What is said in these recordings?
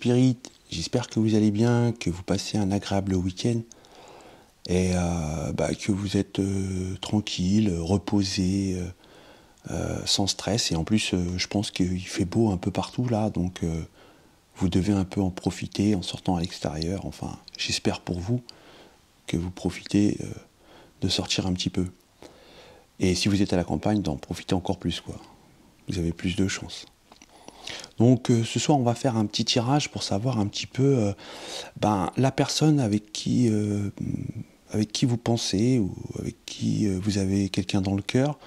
Spirit, j'espère que vous allez bien, que vous passez un agréable week-end et que vous êtes tranquille, reposé, sans stress. Et en plus, je pense qu'il fait beau un peu partout là, donc vous devez un peu en profiter en sortant à l'extérieur. Enfin, j'espère pour vous que vous profitez de sortir un petit peu. Et si vous êtes à la campagne, d'en profiter encore plus, quoi. Vous avez plus de chance. Donc ce soir, on va faire un petit tirage pour savoir un petit peu la personne avec qui vous pensez ou avec qui vous avez quelqu'un dans le cœur,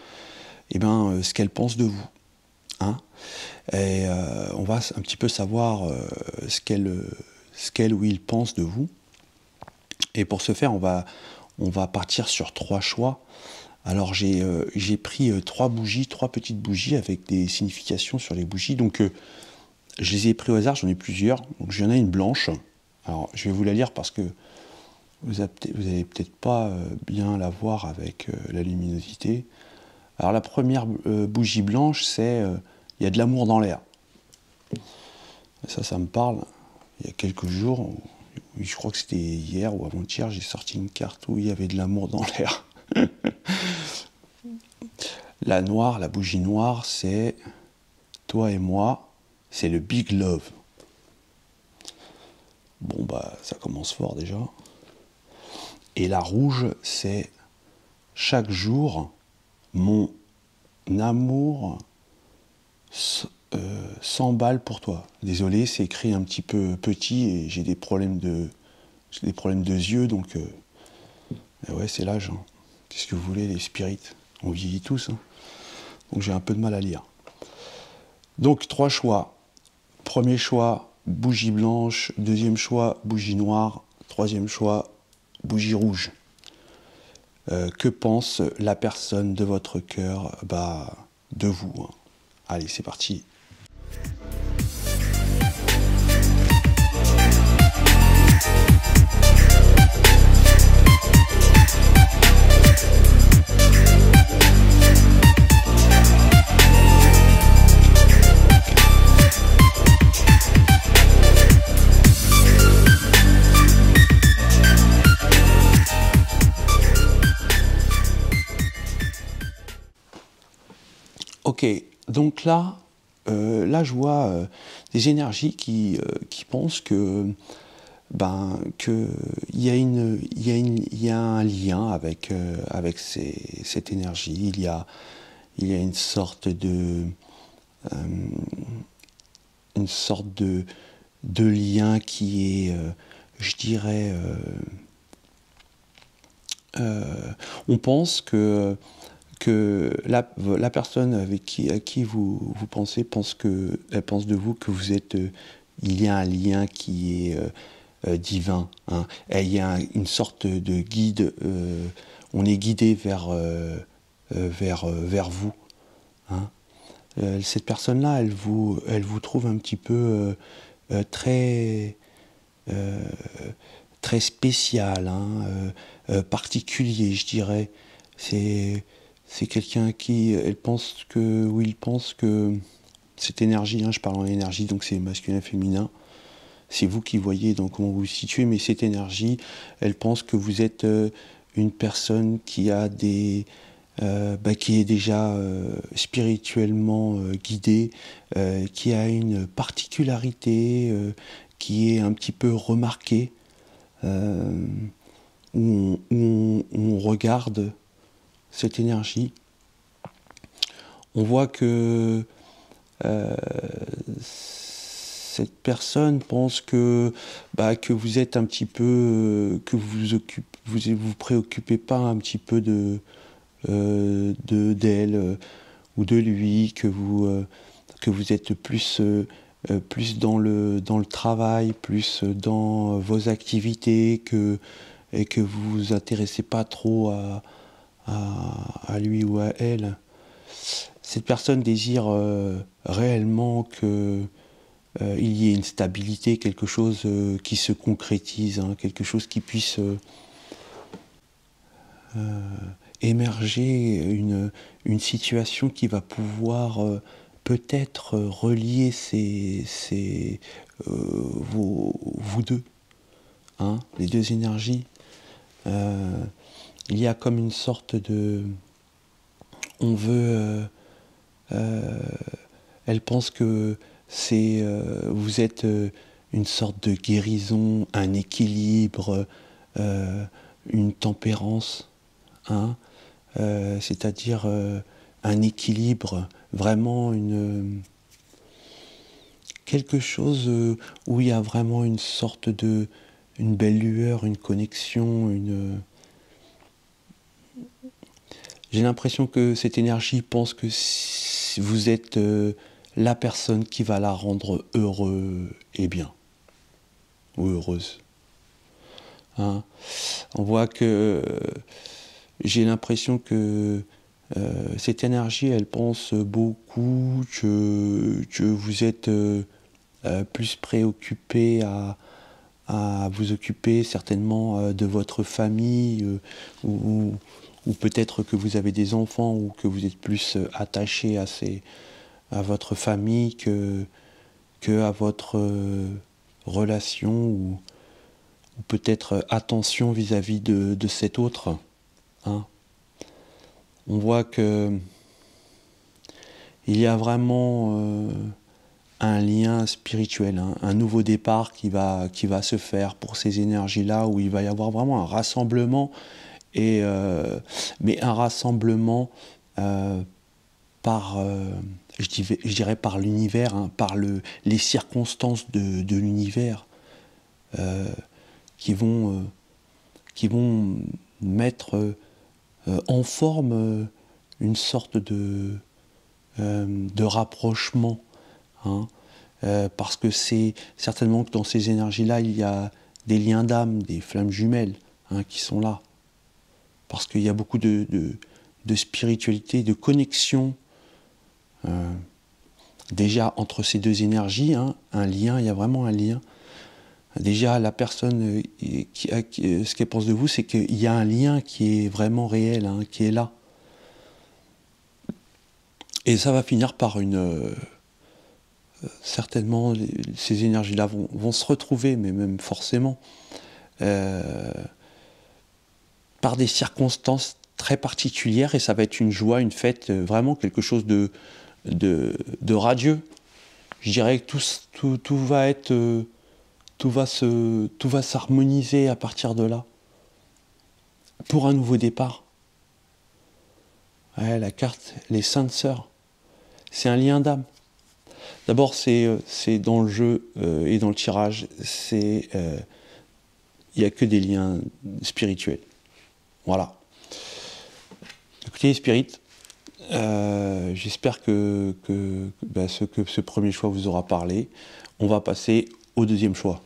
ce qu'elle pense de vous. Hein, et on va un petit peu savoir ce qu'elle ou il pense de vous. Et pour ce faire, on va partir sur 3 choix. Alors j'ai pris 3 bougies, 3 petites bougies avec des significations sur les bougies. Donc je les ai pris au hasard, j'en ai plusieurs. Donc j'en ai une blanche. Alors je vais vous la lire parce que vous allez peut-être pas bien la voir avec la luminosité. Alors la première bougie blanche, c'est il y a de l'amour dans l'air. Ça me parle. Il y a quelques jours, je crois que c'était hier ou avant-hier, j'ai sorti une carte où il y avait de l'amour dans l'air. La noire, la bougie noire, c'est toi et moi, c'est le big love. Bon ça commence fort déjà. Et la rouge, c'est chaque jour, mon amour s'emballe pour toi. Désolé, c'est écrit un petit peu petit et j'ai des problèmes de yeux, donc ouais, c'est l'âge. Hein. Qu'est-ce que vous voulez, les spirites? On vieillit tous. Hein. Donc j'ai un peu de mal à lire. Donc 3 choix. Premier choix, bougie blanche. Deuxième choix, bougie noire. Troisième choix, bougie rouge. Que pense la personne de votre cœur de vous? Hein. Allez, c'est parti. Ok, donc là je vois des énergies qui pensent que il y a un lien avec cette énergie. Il y a une sorte de lien qui est, je dirais, on pense que la personne à qui vous pensez elle pense de vous que vous êtes, il y a un lien qui est divin. Hein. Et il y a une sorte de guide, on est guidé vers vous. Hein. Cette personne-là, elle vous trouve un petit peu très spécial, hein, particulier, je dirais. C'est quelqu'un qui, il pense que cette énergie, hein, je parle en énergie, donc c'est masculin, féminin, c'est vous qui voyez donc comment vous vous situez, mais cette énergie, elle pense que vous êtes une personne qui a qui est déjà spirituellement guidée, qui a une particularité qui est un petit peu remarquée, où on regarde cette énergie, on voit que cette personne pense que vous êtes un petit peu, que vous préoccupez pas un petit peu d'elle ou de lui, que vous êtes plus dans le travail, plus dans vos activités, et que vous vous intéressez pas trop à lui ou à elle. Cette personne désire réellement que il y ait une stabilité, quelque chose qui se concrétise, hein, quelque chose qui puisse émerger, une situation qui va pouvoir peut-être relier vous deux, hein, les deux énergies. Il y a comme une sorte de... On veut... elle pense que vous êtes une sorte de guérison, un équilibre, une tempérance, hein, c'est-à-dire un équilibre, vraiment quelque chose où il y a vraiment une sorte une belle lueur, une connexion, J'ai l'impression que cette énergie pense que si vous êtes la personne qui va la rendre heureux et bien, ou heureuse. Hein. On voit que j'ai l'impression que cette énergie, elle pense beaucoup que vous êtes plus préoccupé à vous occuper certainement de votre famille ou peut-être que vous avez des enfants ou que vous êtes plus attaché à votre famille que à votre relation ou peut-être attention vis-à-vis de cet autre. Hein. On voit que il y a vraiment un lien spirituel, hein, un nouveau départ qui va se faire pour ces énergies-là, où il va y avoir vraiment un rassemblement, mais un rassemblement par, je dirais par l'univers, hein, par les circonstances de l'univers qui vont mettre en forme une sorte de rapprochement. Hein, parce que c'est certainement que dans ces énergies-là, il y a des liens d'âme, des flammes jumelles, hein, qui sont là. Parce qu'il y a beaucoup de spiritualité, de connexion, déjà entre ces deux énergies, hein, un lien, il y a vraiment un lien. Déjà, la personne, ce qu'elle pense de vous, c'est qu'il y a un lien qui est vraiment réel, hein, qui est là. Et ça va finir par certainement, ces énergies-là vont se retrouver, mais même forcément, par des circonstances très particulières, et ça va être une joie, une fête, vraiment quelque chose de radieux. Je dirais que tout va être... tout va s'harmoniser à partir de là, pour un nouveau départ. Ouais, la carte, les saintes sœurs, c'est un lien d'âme. D'abord, c'est dans le jeu et dans le tirage, il n'y a que des liens spirituels. Voilà. Écoutez, Spirit, j'espère que ce premier choix vous aura parlé. On va passer au deuxième choix.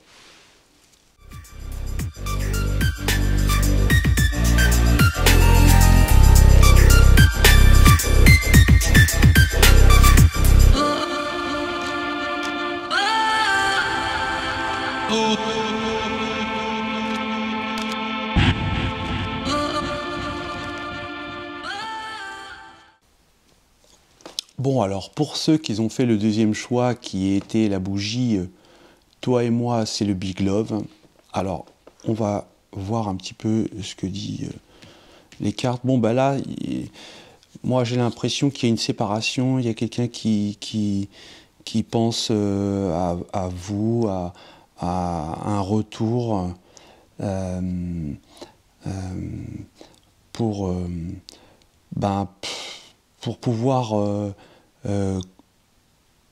Bon, alors, pour ceux qui ont fait le deuxième choix, qui était la bougie « Toi et moi, c'est le Big Love », alors, on va voir un petit peu ce que dit les cartes. Bon, bah là, moi, j'ai l'impression qu'il y a une séparation, il y a quelqu'un qui pense à vous, à un retour pour pouvoir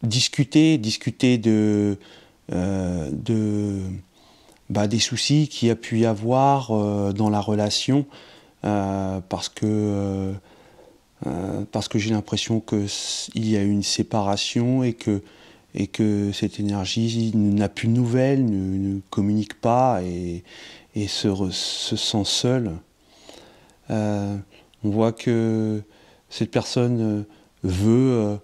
discuter des soucis qu'il y a pu y avoir dans la relation, parce que j'ai l'impression qu'il y a une séparation et que cette énergie n'a plus de nouvelles, ne communique pas et se sent seule. On voit que cette personne veut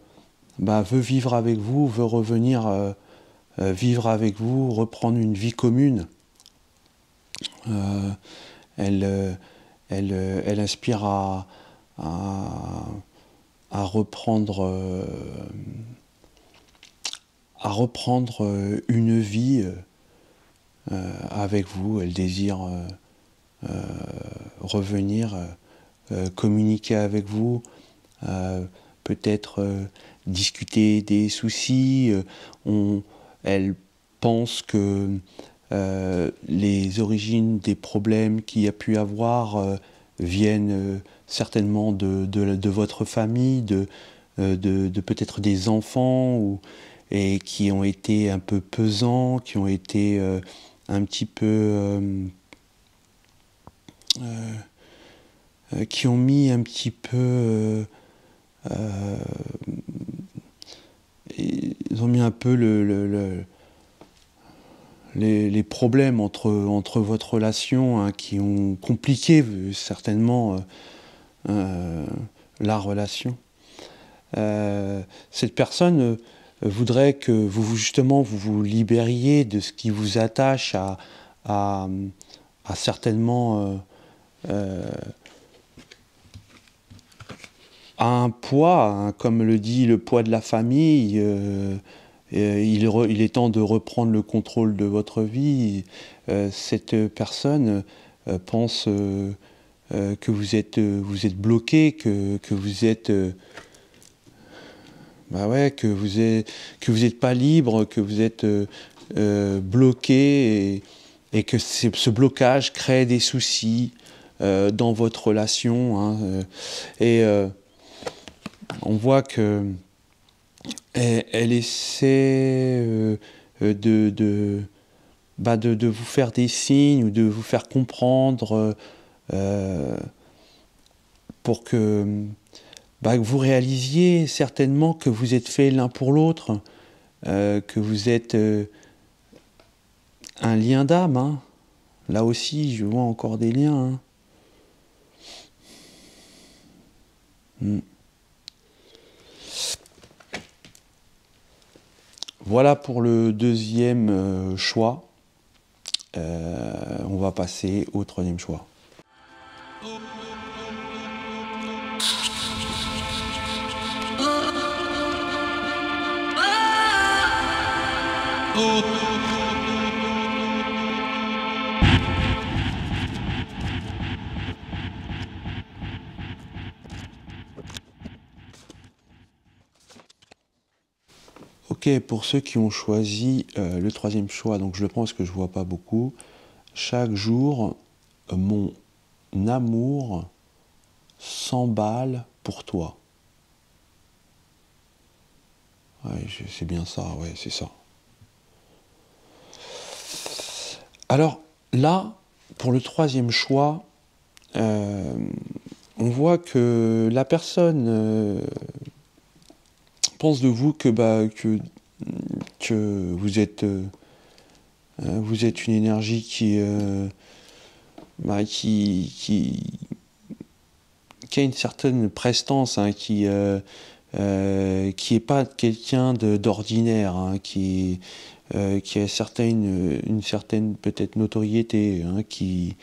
vivre avec vous, veut revenir vivre avec vous, reprendre une vie commune. Elle aspire à reprendre à reprendre une vie avec vous. Elle désire revenir, communiquer avec vous, peut-être discuter des soucis. Elle pense que les origines des problèmes qu'il y a pu avoir viennent certainement de votre famille, de peut-être des enfants, et qui ont été un peu pesants, qui ont été un petit peu... qui ont mis un petit peu... ils ont mis un peu les problèmes entre votre relation, hein, qui ont compliqué certainement la relation. Cette personne voudrait que justement vous vous libériez de ce qui vous attache à certainement à un poids, hein, comme le dit le poids de la famille. Il est temps de reprendre le contrôle de votre vie. Cette personne pense que vous êtes bloqué, que vous êtes... bah ouais, que vous êtes pas libre, que vous êtes bloqué, et que ce blocage crée des soucis dans votre relation, hein, et on voit que elle essaie de vous faire des signes, ou de vous faire comprendre pour que vous réalisiez certainement que vous êtes faits l'un pour l'autre, que vous êtes un lien d'âme, hein. Là aussi, je vois encore des liens, hein. Voilà pour le deuxième choix. On va passer au troisième choix. Ok, pour ceux qui ont choisi le troisième choix, donc je le prends parce que je ne vois pas beaucoup. Chaque jour, mon amour s'emballe pour toi. Ouais, c'est bien ça, ouais, c'est ça. Alors là, pour le troisième choix, on voit que la personne pense de vous que vous êtes une énergie qui a une certaine prestance, hein, qui est pas quelqu'un d'ordinaire, hein, qui a une certaine peut-être notoriété, hein, qui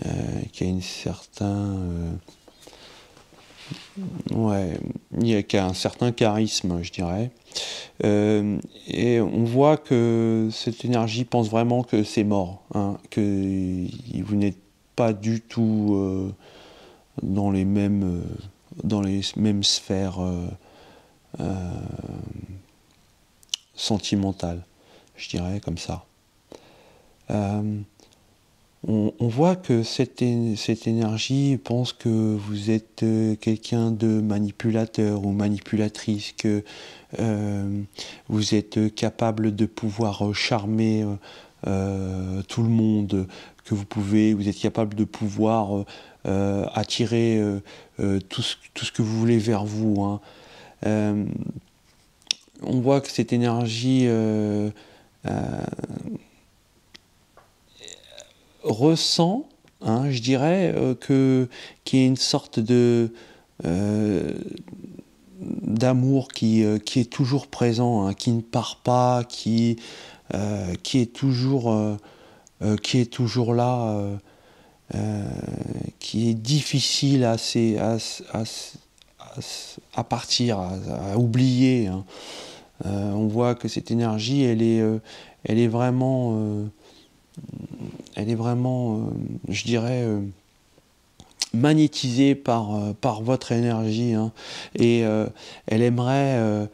a une certaine qui a un certain charisme, je dirais. Et on voit que cette énergie pense vraiment que c'est mort, hein, que vous n'êtes pas du tout dans les mêmes sphères sentimentales, je dirais comme ça. On voit que cette énergie pense que vous êtes quelqu'un de manipulateur ou manipulatrice, que vous êtes capable de pouvoir charmer tout le monde, que vous êtes capable de pouvoir attirer tout ce que vous voulez vers vous, hein. On voit que cette énergie ressent, hein, je dirais, qu'il y a une sorte d'amour qui est toujours présent, hein, qui ne part pas, qui est toujours là, qui est difficile à partir, à oublier, hein. On voit que cette énergie, elle est vraiment, je dirais, magnétisée par votre énergie, hein. Et elle aimerait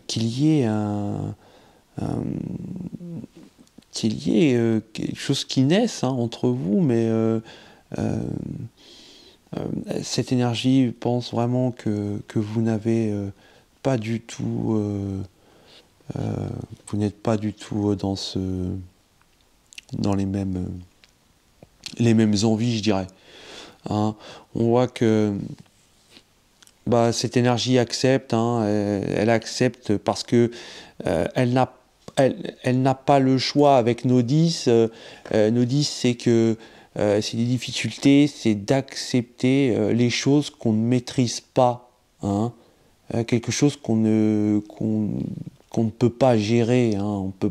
qu'il y ait quelque chose qui naisse, hein, entre vous, mais cette énergie pense vraiment que vous n'avez pas du tout, vous n'êtes pas du tout dans les mêmes envies, je dirais, hein. On voit que cette énergie accepte, hein, elle accepte parce que elle n'a pas le choix avec nos 10. Nos 10, c'est que c'est des difficultés, c'est d'accepter les choses qu'on ne maîtrise pas, hein, quelque chose qu'on ne peut pas gérer, hein, on peut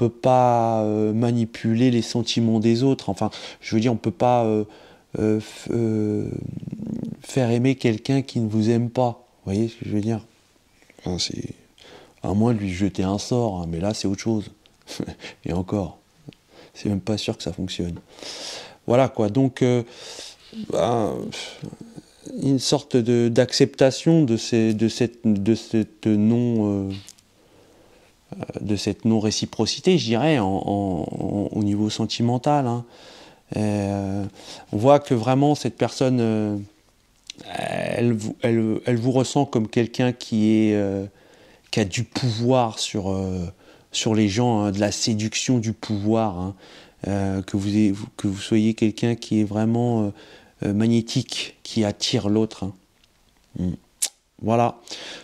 pas manipuler les sentiments des autres. Enfin, je veux dire, on peut pas faire aimer quelqu'un qui ne vous aime pas. Vous voyez ce que je veux dire? Enfin, c'est à moins de lui jeter un sort, hein, mais là c'est autre chose. Et encore, c'est même pas sûr que ça fonctionne. Voilà quoi. Donc une sorte d'acceptation de cette non-réciprocité, je dirais, au niveau sentimental, hein. On voit que vraiment cette personne, elle vous ressent comme quelqu'un qui a du pouvoir sur les gens, hein, de la séduction du pouvoir, hein, que vous soyez quelqu'un qui est vraiment magnétique, qui attire l'autre, hein. Voilà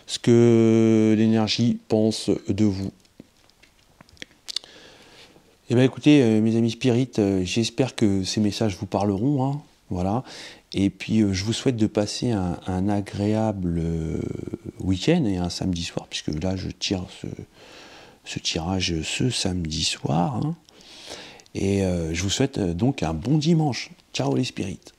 ce que l'énergie pense de vous. Eh bien écoutez, mes amis spirites, j'espère que ces messages vous parleront, hein, voilà. Et puis je vous souhaite de passer un agréable week-end et un samedi soir, puisque là je tire ce tirage ce samedi soir, hein. Et je vous souhaite donc un bon dimanche. Ciao les spirites.